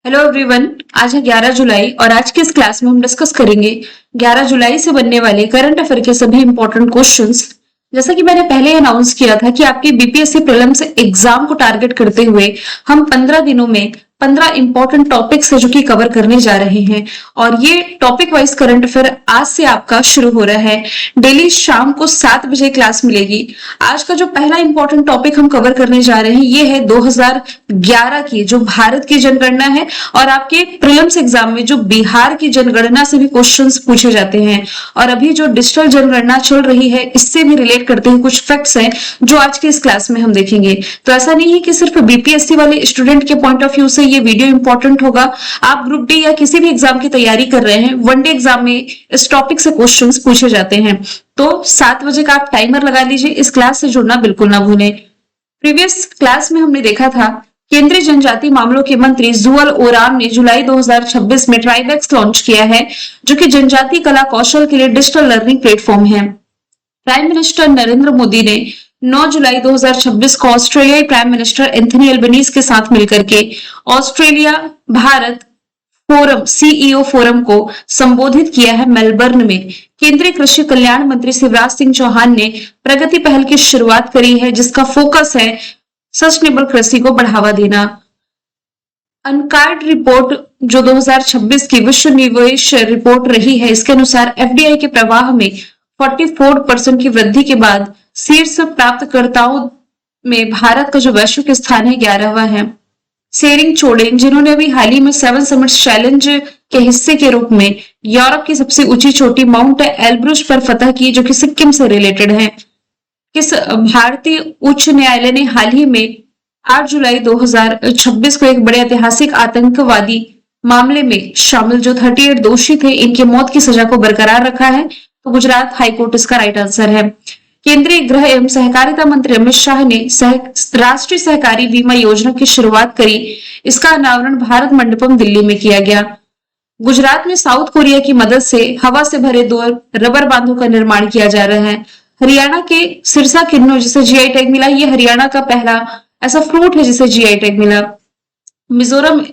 Hello everyone. आज है 11 जुलाई और आज की इस क्लास में हम डिस्कस करेंगे 11 जुलाई से बनने वाले करंट अफेयर के सभी इंपॉर्टेंट क्वेश्चंस। जैसा कि मैंने पहले अनाउंस किया था कि आपके बीपीएससी प्रीलिम्स एग्जाम को टारगेट करते हुए हम 15 दिनों में 15 इंपॉर्टेंट टॉपिक्स है जो कि कवर करने जा रहे हैं और ये टॉपिक वाइज करंट अफेयर आज से आपका शुरू हो रहा है। डेली शाम को 7 बजे क्लास मिलेगी। आज का जो पहला इंपॉर्टेंट टॉपिक हम कवर करने जा रहे हैं ये है 2011 की जो भारत की जनगणना है और आपके प्रीलिम्स एग्जाम में जो बिहार की जनगणना से भी क्वेश्चंस पूछे जाते हैं और अभी जो डिजिटल जनगणना चल रही है इससे भी रिलेट करते हुए कुछ फैक्ट्स हैं जो आज के इस क्लास में हम देखेंगे। तो ऐसा नहीं है कि सिर्फ बीपीएससी वाले स्टूडेंट के पॉइंट ऑफ व्यू से ये वीडियो इंपॉर्टेंट होगा। आप ग्रुप डी या किसी भी एग्जाम की तैयारी कर रहे हैं, वनडे एग्जाम में इस टॉपिक से क्वेश्चंस पूछे जाते हैं। तो 7 बजे का आप टाइमर लगा लीजिए, इस क्लास से जुड़ना बिल्कुल ना भूलें। प्रीवियस क्लास में हमने देखा था केंद्रीय जनजाति मामलों के मंत्री जुअल ओराम ने जुलाई 2026 में ट्राइबेक्स लॉन्च किया है जो कि जनजाति कला कौशल के लिए डिजिटल लर्निंग प्लेटफॉर्म है। प्राइम मिनिस्टर नरेंद्र मोदी ने 9 जुलाई 2026 को ऑस्ट्रेलियाई प्राइम मिनिस्टर एंथनी एल्बनीज के साथ मिलकर के Australia Bharat forum CEO forum को संबोधित किया है मेलबर्न में। केंद्रीय कृषि कल्याण मंत्री शिवराज सिंह चौहान ने प्रगति पहल की शुरुआत करी है जिसका फोकस है सस्टेनेबल कृषि को बढ़ावा देना। अनकार्ड रिपोर्ट जो 2026 की विश्व निवेश रिपोर्ट रही है इसके अनुसार एफडीआई के प्रवाह में 44% की वृद्धि के बाद शीर्ष प्राप्तकर्ताओं में भारत का जो वैश्विक स्थान है 11वां है। सेरिंग चोडेन जिन्होंने अभी हाल ही में 7 समिट्स चैलेंज के हिस्से के रूप में यूरोप की सबसे ऊंची चोटी माउंट एल्ब्रुस पर फतह की जो कि सिक्किम से रिलेटेड है। किस भारतीय उच्च न्यायालय ने हाल ही में 8 जुलाई 2026 को एक बड़े ऐतिहासिक आतंकवादी मामले में शामिल जो 38 दोषी थे इनके मौत की सजा को बरकरार रखा है। तो गुजरात हाईकोर्ट इसका राइट आंसर है। केंद्रीय गृह एवं सहकारिता मंत्री अमित शाह ने राष्ट्रीय सहकारी बीमा योजना की शुरुआत करी। इसका अनावरण भारत मंडपम दिल्ली में किया गया। गुजरात में साउथ कोरिया की मदद से हवा से भरे 2 रबर बांधों का निर्माण किया जा रहा है। हरियाणा के सिरसा किन्नू जिसे जीआई टैग मिला, ये हरियाणा का पहला ऐसा फ्रूट है जिसे जीआई टैग मिला। मिजोरम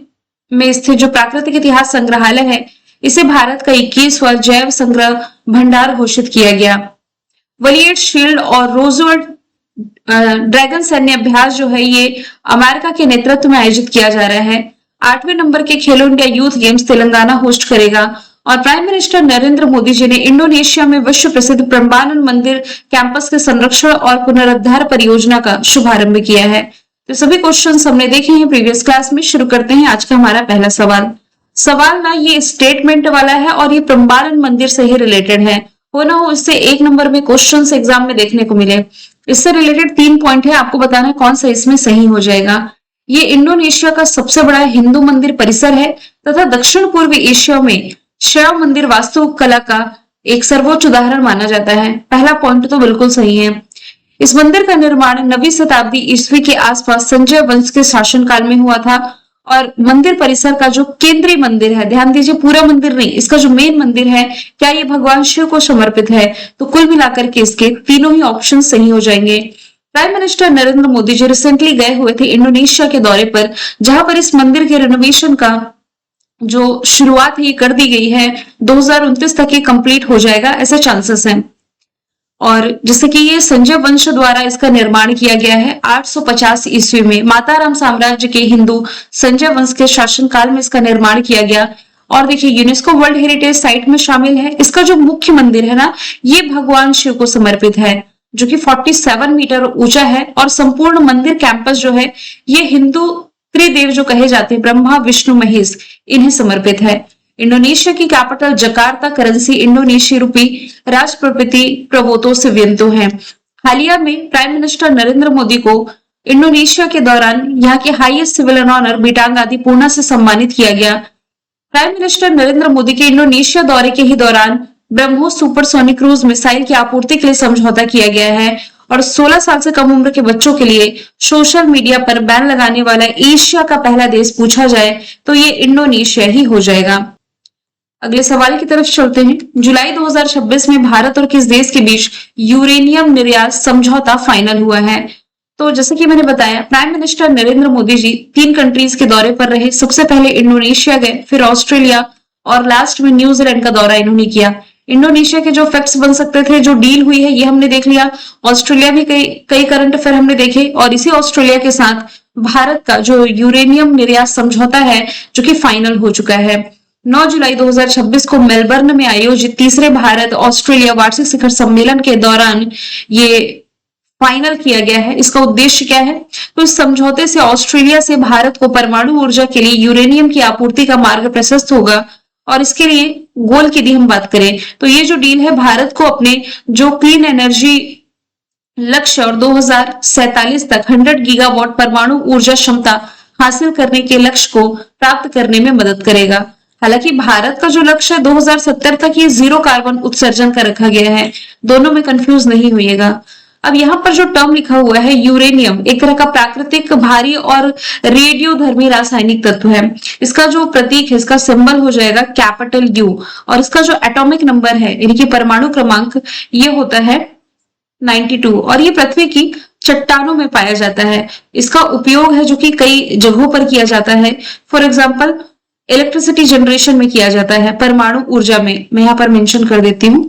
में स्थित जो प्राकृतिक इतिहास संग्रहालय है इसे भारत का 21वां जैव संग्रह भंडार घोषित किया गया। वलियड शील्ड और रोजवर्ड ड्रैगन सैन्य अभ्यास जो है ये अमेरिका के नेतृत्व में आयोजित किया जा रहा है। 8वें नंबर के खेलो India youth games Telangana host करेगा और प्राइम मिनिस्टर नरेंद्र मोदी जी ने इंडोनेशिया में विश्व प्रसिद्ध प्रम्बानन मंदिर कैंपस के संरक्षण और पुनरुद्धार परियोजना का शुभारंभ किया है। तो सभी क्वेश्चंस हमने देखे हैं प्रीवियस क्लास में। शुरू करते हैं आज का हमारा पहला सवाल ना ये स्टेटमेंट वाला है और ये प्रम्बानन मंदिर से ही रिलेटेड है। हो ना हो इससे 1 नंबर में क्वेश्चंस एग्जाम में देखने को मिले। इससे रिलेटेड 3 पॉइंट है, आपको बताना है कौन सा इसमें सही हो जाएगा। ये इंडोनेशिया का सबसे बड़ा हिंदू मंदिर परिसर है तथा दक्षिण पूर्वी एशिया में शैव मंदिर वास्तुकला का एक सर्वोच्च उदाहरण माना जाता है। पहला पॉइंट तो बिल्कुल सही है। इस मंदिर का निर्माण 9वीं शताब्दी ईस्वी के आसपास संजय वंश के शासनकाल में हुआ था और मंदिर परिसर का जो केंद्रीय मंदिर है, ध्यान दीजिए पूरा मंदिर नहीं, इसका जो मेन मंदिर है क्या ये भगवान शिव को समर्पित है। तो कुल मिलाकर के इसके तीनों ही ऑप्शन सही हो जाएंगे। Prime minister Narendra Modi ji recently गए हुए थे इंडोनेशिया के दौरे पर जहां पर इस मंदिर के रिनोवेशन का जो शुरुआत है कर दी गई है। 2029 तक ये कंप्लीट हो जाएगा ऐसे चांसेस हैं। और जिससे कि ये संजय वंश द्वारा इसका निर्माण किया गया है 850 ईस्वी में माताराम साम्राज्य के हिंदू संजय वंश के शासनकाल में इसका निर्माण किया गया। और देखिए यूनेस्को वर्ल्ड हेरिटेज साइट में शामिल है। इसका जो मुख्य मंदिर है ना ये भगवान शिव को समर्पित है जो कि 47 मीटर ऊंचा है और संपूर्ण मंदिर कैंपस जो है ये हिंदू त्रिदेव जो कहे जाते हैं ब्रह्मा विष्णु महेश इन्हें समर्पित है। इंडोनेशिया की कैपिटल जकार्ता करेंसी इंडोनेशिया रूपी राष्ट्रपति प्रबोतो सवियंतो है। हालिया में प्राइम मिनिस्टर नरेंद्र मोदी को इंडोनेशिया के दौरान यहाँ के हाईएस्ट सिविल ऑनर बिटांग आदि पूर्णा से सम्मानित किया गया। प्राइम मिनिस्टर नरेंद्र मोदी के इंडोनेशिया दौरे के ही दौरान ब्रह्मोस सुपरसोनिक क्रूज मिसाइल की आपूर्ति के लिए समझौता किया गया है और 16 साल से कम उम्र के बच्चों के लिए सोशल मीडिया पर बैन लगाने वाला एशिया का पहला देश पूछा जाए तो ये इंडोनेशिया ही हो जाएगा। अगले सवाल की तरफ चलते हैं। जुलाई 2026 में भारत और किस देश के बीच यूरेनियम निर्यात समझौता फाइनल हुआ है। तो जैसे कि मैंने बताया, prime minister Narendra Modi ji 3 countries के दौरे पर रहे। सबसे पहले इंडोनेशिया गए, फिर ऑस्ट्रेलिया और लास्ट में न्यूजीलैंड का दौरा इन्होंने किया। इंडोनेशिया के जो फैक्ट्स बन सकते थे, जो डील हुई है, ये हमने देख लिया। ऑस्ट्रेलिया भी कई कई करंट अफेयर हमने देखे, और इसी ऑस्ट्रेलिया के साथ भारत का जो यूरेनियम निर्यात समझौता है, जो कि फाइनल हो चुका है। 9 जुलाई 2026 को मेलबर्न में आयोजित तीसरे भारत ऑस्ट्रेलिया वार्षिक शिखर सम्मेलन के दौरान ये फाइनल किया गया है। इसका उद्देश्य क्या है? तो इस समझौते से ऑस्ट्रेलिया से भारत को परमाणु ऊर्जा के लिए यूरेनियम की आपूर्ति का मार्ग प्रशस्त होगा। और इसके लिए गोल की यदि हम बात करें, तो ये जो डील है, भारत को अपने जो क्लीन एनर्जी लक्ष्य और 2047 तक 100 गीगावाट परमाणु ऊर्जा क्षमता हासिल करने के लक्ष्य को प्राप्त करने में मदद करेगा। हालांकि भारत का जो लक्ष्य है 2070 तक, ये 0 कार्बन उत्सर्जन का रखा गया है। दोनों में कंफ्यूज नहीं होइएगा। अब यहाँ पर जो टर्म लिखा हुआ है यूरेनियम, एक तरह का प्राकृतिक भारी और रेडियोधर्मी रासायनिक तत्व है। इसका जो प्रतीक है, इसका सिंबल हो जाएगा कैपिटल यू, और इसका जो एटॉमिक नंबर है, यानी कि परमाणु क्रमांक, ये होता है 92, और ये पृथ्वी की चट्टानों में पाया जाता है। इसका उपयोग है जो कि कई जगहों पर किया जाता है। फॉर एग्जाम्पल इलेक्ट्रिसिटी जनरेशन में किया जाता है, परमाणु ऊर्जा में। मैं यहाँ पर मेंशन कर देती हूँ।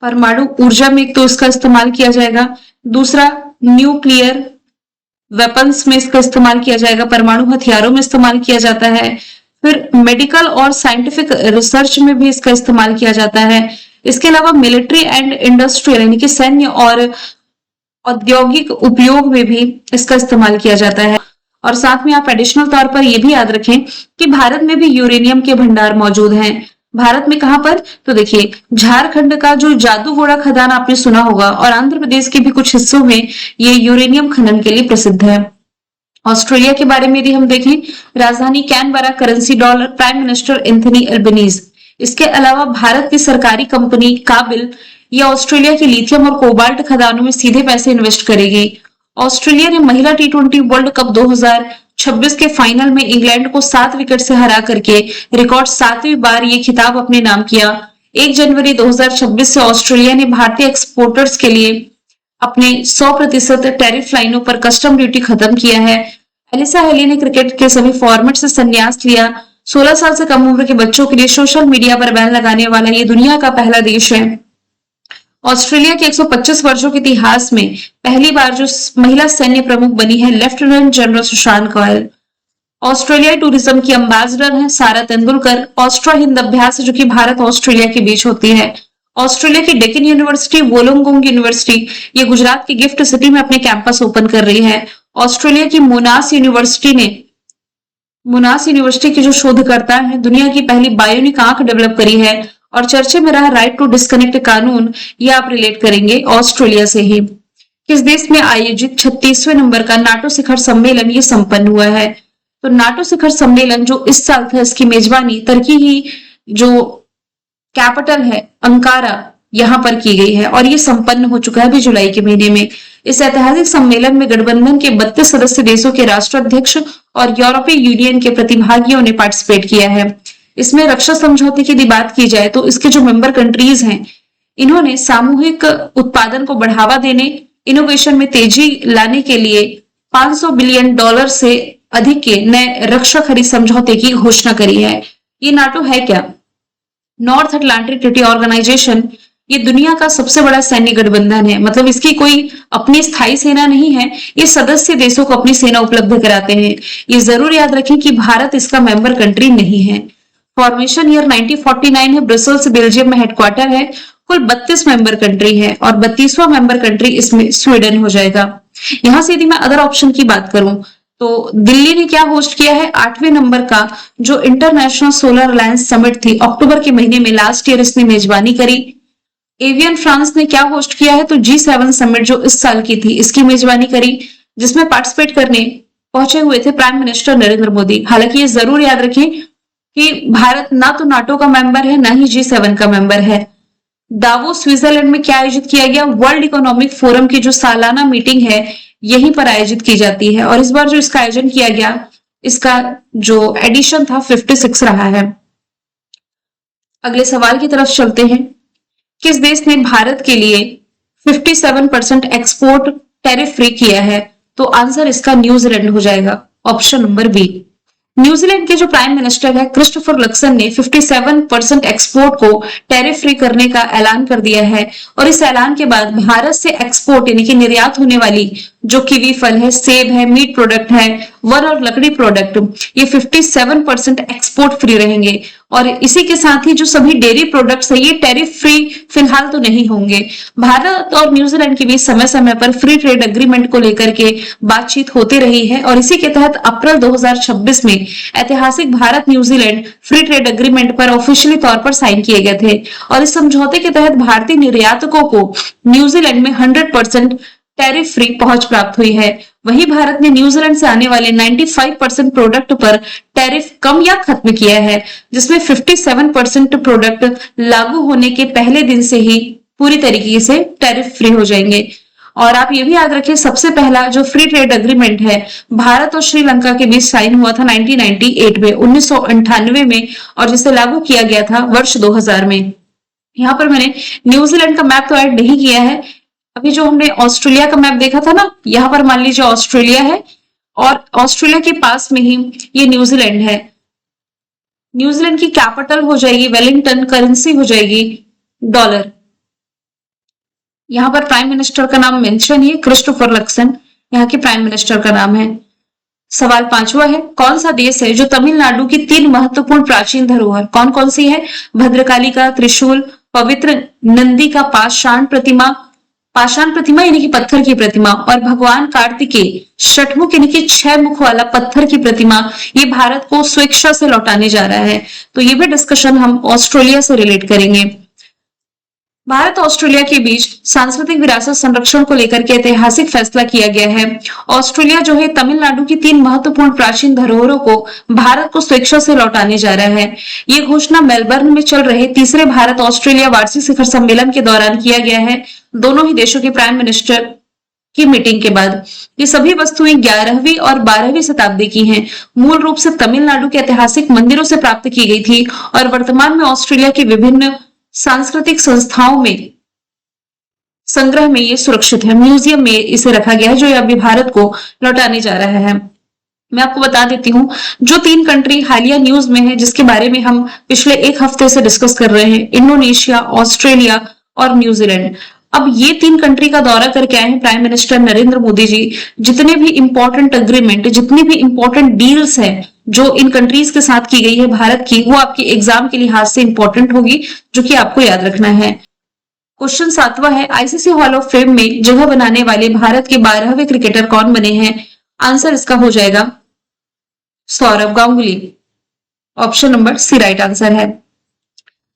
परमाणु ऊर्जा में एक तो इसका इस्तेमाल किया जाएगा, दूसरा न्यूक्लियर वेपन्स में इसका इस्तेमाल किया जाएगा, परमाणु हथियारों में इस्तेमाल किया जाता है, फिर मेडिकल और साइंटिफिक रिसर्च में भी इसका इस्तेमाल किया जाता है। इसके अलावा मिलिट्री एंड इंडस्ट्रियल, यानी कि सैन्य और औद्योगिक उपयोग में भी इसका इस्तेमाल किया जाता है। और साथ में आप एडिशनल तौर पर यह भी याद रखें कि भारत में भी यूरेनियम के भंडार मौजूद हैं। भारत में कहां पर? तो देखिए, झारखंड का जो जादूगोड़ा खदान आपने सुना होगा, और आंध्र प्रदेश के भी कुछ हिस्सों में ये यूरेनियम खनन के लिए प्रसिद्ध है। ऑस्ट्रेलिया के बारे में यदि हम देखें, राजधानी Canberra, currency dollar, prime minister Anthony Albanese. इसके अलावा भारत की सरकारी कंपनी काबिल, यह ऑस्ट्रेलिया के लिथियम और कोबाल्ट खदानों में सीधे पैसे इन्वेस्ट करेगी। ऑस्ट्रेलिया ने महिला T20 वर्ल्ड कप 2026 के फाइनल में इंग्लैंड को 7 विकेट से हरा करके रिकॉर्ड 7वीं बार ये खिताब अपने नाम किया। 1 जनवरी 2026 से ऑस्ट्रेलिया ने भारतीय एक्सपोर्टर्स के लिए अपने 100% टैरिफ लाइनों पर कस्टम ड्यूटी खत्म किया है। एलिसा हेली ने क्रिकेट के सभी फॉर्मेट से संन्यास लिया। 16 साल से कम उम्र के बच्चों के लिए सोशल मीडिया पर बैन लगाने वाला ये दुनिया का पहला देश है। ऑस्ट्रेलिया के 125 वर्षों के इतिहास में पहली बार जो महिला सैन्य प्रमुख बनी है, लेफ्टिनेंट जनरल सुशांत गोयल। ऑस्ट्रेलियाई टूरिज्म की एम्बेसडर हैं सारा तेंदुलकर। ऑस्ट्रो हिंद अभ्यास, जो कि भारत ऑस्ट्रेलिया के बीच होती है। ऑस्ट्रेलिया की डेक्कन यूनिवर्सिटी, वोलोंगोंग यूनिवर्सिटी, ये गुजरात की गिफ्ट सिटी में अपने कैंपस ओपन कर रही है। ऑस्ट्रेलिया की मोनास यूनिवर्सिटी के जो शोधकर्ता हैं, दुनिया की पहली बायोनिक आंख डेवलप करी है। और चर्चे में रहा राइट टू डिस्कनेक्ट कानून, ये आप रिलेट करेंगे ऑस्ट्रेलिया से ही। किस देश में आयोजित 36वें नंबर का नाटो शिखर सम्मेलन ये संपन्न हुआ है? तो नाटो शिखर सम्मेलन जो इस साल था, इसकी मेजबानी तुर्की ही जो कैपिटल है अंकारा, यहां पर की गई है, और ये संपन्न हो चुका है अभी जुलाई के महीने में। इस ऐतिहासिक सम्मेलन में गठबंधन के 32 सदस्य देशों के राष्ट्राध्यक्ष और यूरोपीय यूनियन के प्रतिभागियों ने पार्टिसिपेट किया है। इसमें रक्षा समझौते की यदि बात की जाए तो इसके जो मेंबर कंट्रीज हैं, इन्होंने सामूहिक उत्पादन को बढ़ावा देने, इनोवेशन में तेजी लाने के लिए $500 बिलियन से अधिक के नए रक्षा खरीद समझौते की घोषणा करी है। ये नाटो है क्या? नॉर्थ अटलांटिक ट्रीटी ऑर्गेनाइजेशन, ये दुनिया का सबसे बड़ा सैन्य गठबंधन है। मतलब इसकी कोई अपनी स्थायी सेना नहीं है, ये सदस्य देशों को अपनी सेना उपलब्ध कराते हैं। ये जरूर याद रखें कि भारत इसका मेंबर कंट्री नहीं है। फॉर्मेशन ईयर 1949 है, ब्रसेल्स बेल्जियम में हेडक्वार्टर है। कुल 32 मेंबर कंट्री है, और 32वां मेंबर कंट्री इसमें स्वीडन हो जाएगा। यहां से यदि मैं अदर ऑप्शन की बात करूं, तो दिल्ली ने क्या होस्ट किया है? 8वें नंबर का जो इंटरनेशनल सोलर अलायंस समिट थी, अक्टूबर के महीने में लास्ट ईयर इसने मेजबानी करी। एवियन फ्रांस ने क्या होस्ट किया है? तो G7 समिट जो इस साल की थी, इसकी मेजबानी करी, जिसमें पार्टिसिपेट करने पहुंचे हुए थे प्राइम मिनिस्टर नरेंद्र मोदी। हालांकि ये जरूर याद रखें कि भारत ना तो नाटो का मेंबर है, ना ही G7 का मेंबर है। दावोस स्विट्जरलैंड में क्या आयोजित किया गया? वर्ल्ड इकोनॉमिक फोरम की जो सालाना मीटिंग है, यहीं पर आयोजित की जाती है, और इस बार जो इसका आयोजन किया गया, इसका जो एडिशन था 56 रहा है। अगले सवाल की तरफ चलते हैं। किस देश ने भारत के लिए 57% एक्सपोर्ट टैरिफ फ्री किया है? तो आंसर इसका न्यूजीलैंड हो जाएगा, ऑप्शन नंबर बी। न्यूजीलैंड के जो प्राइम मिनिस्टर है क्रिस्टोफर लक्सन ने 57% एक्सपोर्ट को टैरिफ फ्री करने का ऐलान कर दिया है, और इस ऐलान के बाद भारत से एक्सपोर्ट यानी कि निर्यात होने वाली जो कीवी फल है, सेब है, मीट प्रोडक्ट है, वन और लकड़ी प्रोडक्ट, ये 57% एक्सपोर्ट फ्री रहेंगे। और इसी के साथ ही जो सभी डेयरी प्रोडक्ट्स है ये टैरिफ फ्री फिलहाल तो नहीं होंगे। भारत और न्यूजीलैंड के बीच समय समय पर फ्री ट्रेड एग्रीमेंट को लेकर के बातचीत होती रही है, और इसी के तहत अप्रैल 2026 में ऐतिहासिक Bharat New Zealand free trade agreement पर ऑफिशियली तौर पर साइन किए गए थे। और इस समझौते के तहत भारतीय निर्यातकों को न्यूजीलैंड में 100% टैरिफ फ्री पहुंच प्राप्त हुई है। वहीं भारत ने न्यूजीलैंड से आने वाले 95% प्रोडक्ट पर टैरिफ कम या खत्म किया है, जिसमें 57% प्रोडक्ट लागू होने के पहले दिन से ही पूरी तरीके से टैरिफ फ्री हो जाएंगे। और आप ये भी याद रखिए, सबसे पहला जो फ्री ट्रेड एग्रीमेंट है भारत और श्रीलंका के बीच साइन हुआ था 1998 में, 1998 में, और जिसे लागू किया गया था वर्ष 2000 में। यहाँ पर मैंने न्यूजीलैंड का मैप तो ऐड नहीं किया है। अभी जो हमने ऑस्ट्रेलिया का मैप देखा था ना, यहाँ पर मान लीजिए ऑस्ट्रेलिया है, और ऑस्ट्रेलिया के पास में ही ये न्यूजीलैंड है। न्यूजीलैंड की कैपिटल हो जाएगी वेलिंगटन, करेंसी हो जाएगी डॉलर। यहाँ पर प्राइम मिनिस्टर का नाम मेंशन है, क्रिस्टोफर लक्सन यहाँ के प्राइम मिनिस्टर का नाम है। सवाल 5वां है, कौन सा देश है जो तमिलनाडु की 3 महत्वपूर्ण प्राचीन धरोहर कौन कौन सी है? भद्रकाली का त्रिशूल, पवित्र नंदी का पाषाण प्रतिमा यानी कि पत्थर की प्रतिमा, और भगवान कार्तिकेय षटमुख यानी कि 6 मुख वाला पत्थर की प्रतिमा, ये भारत को स्वेच्छा से लौटाने जा रहा है। तो ये भी डिस्कशन हम ऑस्ट्रेलिया से रिलेट करेंगे। भारत और ऑस्ट्रेलिया के बीच सांस्कृतिक विरासत संरक्षण को लेकर के ऐतिहासिक फैसला किया गया है। ऑस्ट्रेलिया जो है तमिलनाडु की 3 महत्वपूर्ण प्राचीन धरोहरों को भारत को स्वेच्छा से लौटाने जा रहा है। ये घोषणा मेलबर्न में चल रहे तीसरे भारत ऑस्ट्रेलिया वार्षिक शिखर सम्मेलन के दौरान किया गया है, दोनों ही देशों के प्राइम मिनिस्टर की मीटिंग के बाद। ये सभी वस्तुएं 11वीं और 12वीं शताब्दी की हैं। मूल रूप से तमिलनाडु के ऐतिहासिक मंदिरों से प्राप्त की गई थी, और वर्तमान में ऑस्ट्रेलिया के विभिन्न सांस्कृतिक संस्थाओं में संग्रह में ये सुरक्षित है, म्यूजियम में इसे रखा गया है, जो अभी भारत को लौटाने जा रहा है। मैं आपको बता देती हूँ जो 3 कंट्री हालिया न्यूज में है, जिसके बारे में हम पिछले 1 हफ्ते से डिस्कस कर रहे हैं, इंडोनेशिया, ऑस्ट्रेलिया और न्यूजीलैंड। अब ये 3 कंट्री का दौरा करके आए हैं प्राइम मिनिस्टर नरेंद्र मोदी जी। जितने भी इंपॉर्टेंट एग्रीमेंट, जितनी भी इंपॉर्टेंट डील्स हैं जो इन कंट्रीज के साथ की गई है भारत की, वो आपके एग्जाम के लिहाज से इंपॉर्टेंट होगी, जो कि आपको याद रखना है। क्वेश्चन 7वां है, आईसीसी हॉल ऑफ फेम में जगह बनाने वाले भारत के 12वें क्रिकेटर कौन बने हैं? आंसर इसका हो जाएगा Sourav Ganguly, option number C right answer है।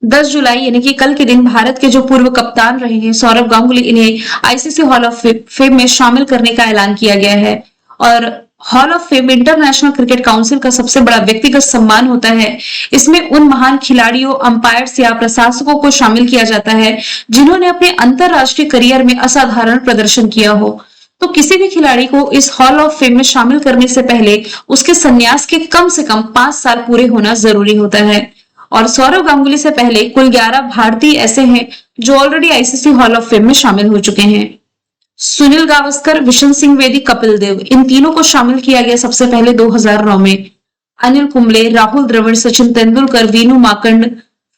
10 जुलाई यानी कि कल के दिन भारत के जो पूर्व कप्तान रहे हैं सौरव गांगुली, इन्हें आईसीसी हॉल ऑफ फेम में शामिल करने का ऐलान किया गया है। और hall of fame international cricket council का सबसे बड़ा व्यक्तिगत सम्मान होता है। इसमें उन महान खिलाड़ियों, अंपायर्स या प्रशासकों को शामिल किया जाता है जिन्होंने अपने अंतरराष्ट्रीय करियर में असाधारण प्रदर्शन किया हो। तो किसी भी खिलाड़ी को इस हॉल ऑफ फेम में शामिल करने से पहले उसके संन्यास के कम से कम 5 साल पूरे होना जरूरी होता है। और सौरव गांगुली से पहले कुल 11 भारतीय ऐसे हैं जो already ICC hall of fame में शामिल हो चुके हैं। सुनील गावस्कर, विशन सिंह बेदी, कपिल देव, इन तीनों को शामिल किया गया सबसे पहले 2009 में। अनिल कुंबले, राहुल द्रविड़, सचिन तेंदुलकर, वीनू माकंड,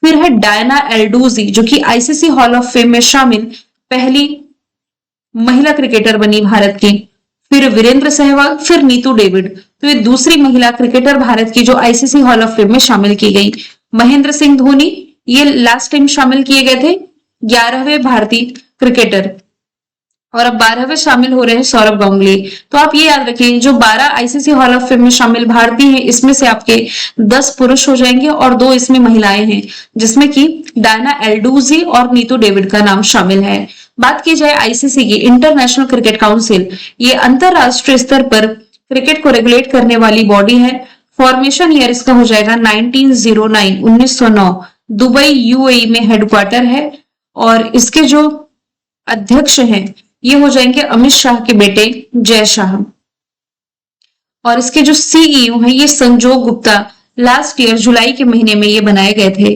फिर है डायना एल्डूजी जो कि आईसीसी हॉल ऑफ फेम में शामिल पहली महिला क्रिकेटर बनी भारत की। फिर वीरेंद्र सहवाग, फिर नीतू डेविड, तो ये दूसरी महिला क्रिकेटर भारत की जो आईसीसी हॉल ऑफ फेम में शामिल की गई। महेंद्र सिंह धोनी, ये लास्ट टाइम शामिल किए गए थे, 11वें भारतीय क्रिकेटर, और अब 12वें शामिल हो रहे हैं सौरव गांगुली। तो आप ये याद रखिए जो 12 आईसीसी हॉल ऑफ फेम में शामिल भारतीय हैं, इसमें से आपके 10 पुरुष हो जाएंगे और 2 इसमें महिलाएं हैं, जिसमें कि डायना एल्डूजी और नीतू डेविड का नाम शामिल है। बात की जाए आईसीसी की, इंटरनेशनल क्रिकेट काउंसिल, ये अंतरराष्ट्रीय स्तर पर क्रिकेट को रेगुलेट करने वाली बॉडी है। फॉर्मेशन ईयर इसका हो जाएगा 1909, 1909, दुबई यूएई में हेडक्वार्टर है। और इसके जो अध्यक्ष हैं ये हो जाएंगे अमित शाह के बेटे जय शाह, और इसके जो सीईओ हैं ये संजोग गुप्ता, लास्ट ईयर जुलाई के महीने में ये बनाए गए थे।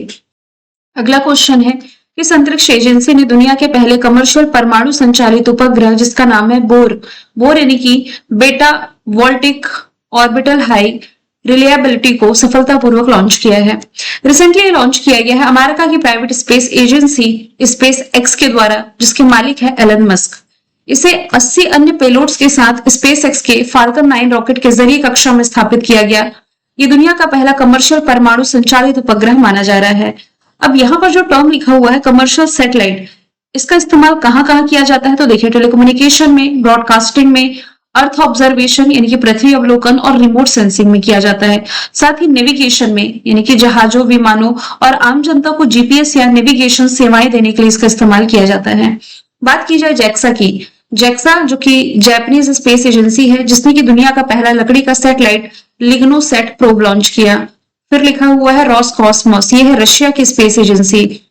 अगला क्वेश्चन है, किस अंतरिक्ष एजेंसी ने दुनिया के पहले कमर्शियल परमाणु संचालित उपग्रह जिसका नाम है बोर यानी कि बेटा वोल्टिक ऑर्बिटल हाई रिलायबिलिटी को सफलतापूर्वक लॉन्च किया है। रिसेंटली लॉन्च किया गया है अमेरिका की private space agency space x के द्वारा, जिसके मालिक है एलन मस्क। इसे 80 अन्य पेलोड्स के साथ स्पेस एक्स के फाल्कन 9 रॉकेट के जरिए कक्षा में स्थापित किया गया। ये दुनिया का पहला कमर्शियल परमाणु संचालित उपग्रह माना जा रहा है। अब यहाँ पर जो टर्म लिखा हुआ है कमर्शियल सैटेलाइट, इसका इस्तेमाल कहाँ कहाँ किया जाता है तो देखिए, टेलीकम्युनिकेशन में, ब्रॉडकास्टिंग में, अर्थ ऑब्जर्वेशन यानी कि पृथ्वी अवलोकन और रिमोट सेंसिंग में किया जाता है। साथ ही नेविगेशन में यानी कि जहाजों, विमानों और आम जनता को जीपीएस या नेविगेशन सेवाएं देने के लिए इसका इस्तेमाल किया जाता है। बात की जाए जैक्सा की, जैक्सा जो कि जापानीज स्पेस एजेंसी है, जिसने की दुनिया का पहला लकड़ी का सैटेलाइट लिग्नोसैट प्रोब लॉन्च किया। फिर लिखा हुआ है रोसकॉस्मोस, ये है रशिया की स्पेस एजेंसी।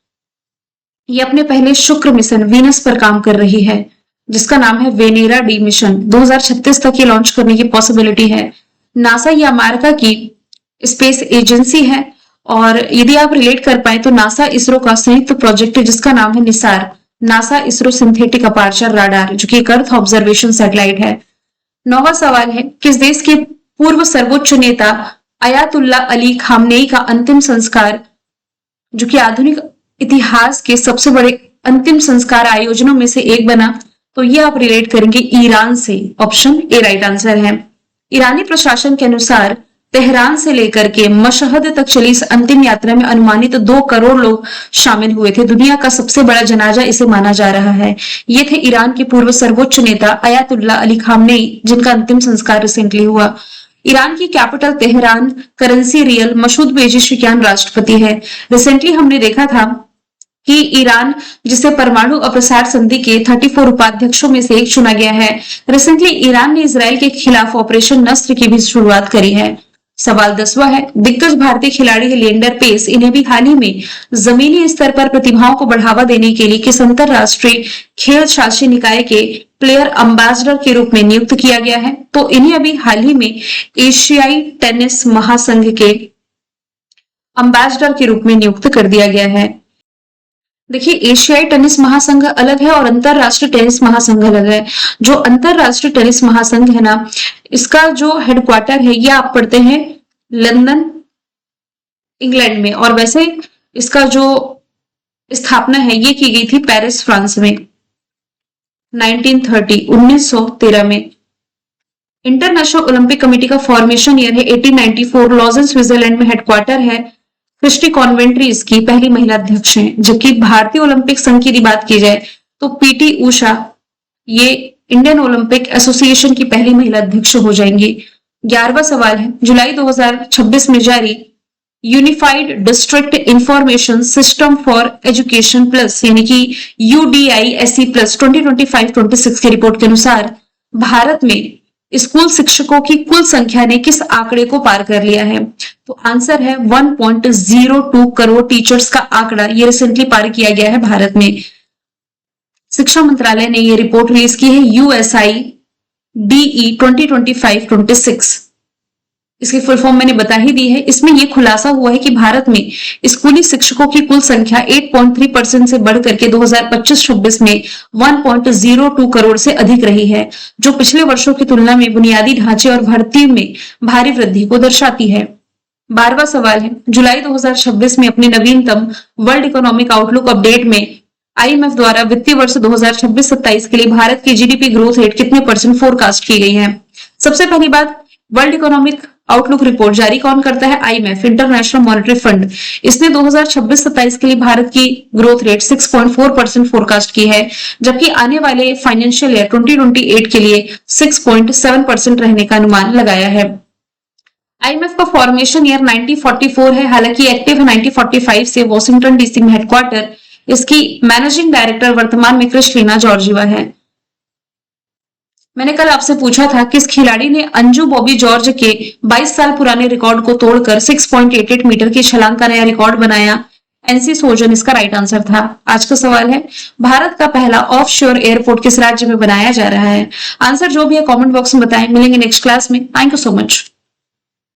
ये अपने पहले शुक्र मिशन वीनस पर काम कर रही है, जिसका नाम है वेनेरा डी मिशन। 2036 तक ये लॉन्च करने की पॉसिबिलिटी है। नासा ये अमेरिका की स्पेस एजेंसी है, और यदि आप रिलेट कर पाए तो नासा इसरो का संयुक्त प्रोजेक्ट है जिसका नाम है Nisar, NASA ISRO synthetic aperture radar, जो कि एक अर्थ ऑब्जर्वेशन सैटेलाइट है। 9वां सवाल है, किस देश के पूर्व सर्वोच्च नेता अयातुल्ला अली खामनेई का अंतिम संस्कार, जो कि आधुनिक इतिहास के सबसे बड़े अंतिम संस्कार आयोजनों में से एक बना, तो ये आप रिलेट करेंगे ईरान से। ऑप्शन ए राइट आंसर है। ईरानी प्रशासन के अनुसार तेहरान से लेकर के मशहद तक चली इस अंतिम यात्रा में अनुमानित 2 करोड़ लोग शामिल हुए थे। दुनिया का सबसे बड़ा जनाजा इसे माना जा रहा है। ये थे ईरान के पूर्व सर्वोच्च नेता अयातुल्ला अली खामनेई, जिनका अंतिम संस्कार रिसेंटली हुआ। ईरान की capital Tehran, currency rial, Masoud Pezeshkian राष्ट्रपति है। रिसेंटली हमने देखा था कि ईरान, जिसे परमाणु अप्रसार संधि के 34 उपाध्यक्षों में से एक चुना गया है, रिसेंटली ईरान ने इजराइल के खिलाफ ऑपरेशन नस्र की भी शुरुआत करी है। सवाल 10वां है, दिग्गज भारतीय खिलाड़ी है लिएंडर पेस, इन्हें भी हाल ही में जमीनी स्तर पर प्रतिभाओं को बढ़ावा देने के लिए किस अंतरराष्ट्रीय खेल शासी निकाय के प्लेयर अम्बेसडर के रूप में नियुक्त किया गया है? तो इन्हें अभी हाल ही में एशियाई टेनिस महासंघ के अम्बेसडर के रूप में नियुक्त कर दिया गया है। देखिए, एशियाई टेनिस महासंघ अलग है और अंतरराष्ट्रीय टेनिस महासंघ अलग है। जो अंतरराष्ट्रीय टेनिस महासंघ है ना, इसका जो हेडक्वार्टर है ये आप पढ़ते हैं लंदन, इंग्लैंड में, और वैसे इसका जो स्थापना है ये की गई थी पेरिस, फ्रांस में 1913 में। इंटरनेशनल ओलंपिक कमेटी का फॉर्मेशन ईयर है 1894। लॉजन स्विट्जरलैंड में हेडक्वार्टर है। क्रिस्टी कॉन्वेंट्री इसकी पहली महिला अध्यक्ष हैं। जबकि भारतीय ओलंपिक संघ की बात की जाए तो पीटी उषा ये इंडियन ओलंपिक एसोसिएशन की पहली महिला अध्यक्ष हो जाएंगी। 11वां सवाल है, जुलाई 2026 में जारी unified district information system for education plus यानी कि UDISE प्लस 2025-26 की रिपोर्ट के अनुसार भारत में स्कूल शिक्षकों की कुल संख्या ने किस आंकड़े को पार कर लिया है? तो आंसर है 1.02 करोड़ टीचर्स का आंकड़ा ये रिसेंटली पार किया गया है भारत में। शिक्षा मंत्रालय ने ये रिपोर्ट रिलीज की है USIDE 2025-26। इसकी फुल फॉर्म मैंने बता ही दी है। इसमें यह खुलासा हुआ है कि भारत में स्कूली शिक्षकों की कुल संख्या 8.3% से बढ़कर के 2025-26 में 1.02 करोड़ से अधिक रही है, जो पिछले वर्षों की तुलना में बुनियादी ढांचे और भर्ती में भारी वृद्धि को दर्शाती है। 12वां सवाल है, जुलाई 2026 में अपने नवीनतम वर्ल्ड इकोनॉमिक आउटलुक अपडेट में IMF द्वारा वित्तीय वर्ष 2026-27 के लिए भारत की GDP ग्रोथ रेट कितने % फोरकास्ट की गई है? सबसे पहली बात, वर्ल्ड इकोनॉमिक आउटलुक रिपोर्ट जारी कौन करता है? IMF, international monetary fund. इसने 2026-27 के लिए भारत की ग्रोथ रेट 6.4% फोरकास्ट की है, जबकि आने वाले फाइनेंशियल ईयर 2028 के लिए 6.7% रहने का अनुमान लगाया है। IMF का फॉर्मेशन ईयर 1944 है, हालांकि एक्टिव है 1945 से। वॉशिंगटन DC में हेडक्वार्टर। इसकी मैनेजिंग डायरेक्टर वर्तमान में क्रिस्टलिना जॉर्जिवा है। मैंने कल आपसे पूछा था किस खिलाड़ी ने अंजू बॉबी जॉर्ज के 22 साल पुराने रिकॉर्ड को तोड़कर 6.88 मीटर की छलांग का नया रिकॉर्ड बनाया? NC सोजन इसका राइट आंसर था। आज का सवाल है, भारत का पहला ऑफशोर एयरपोर्ट किस राज्य में बनाया जा रहा है? आंसर जो भी है कमेंट बॉक्स में बताएं। मिलेंगे नेक्स्ट क्लास में। Thank you so much.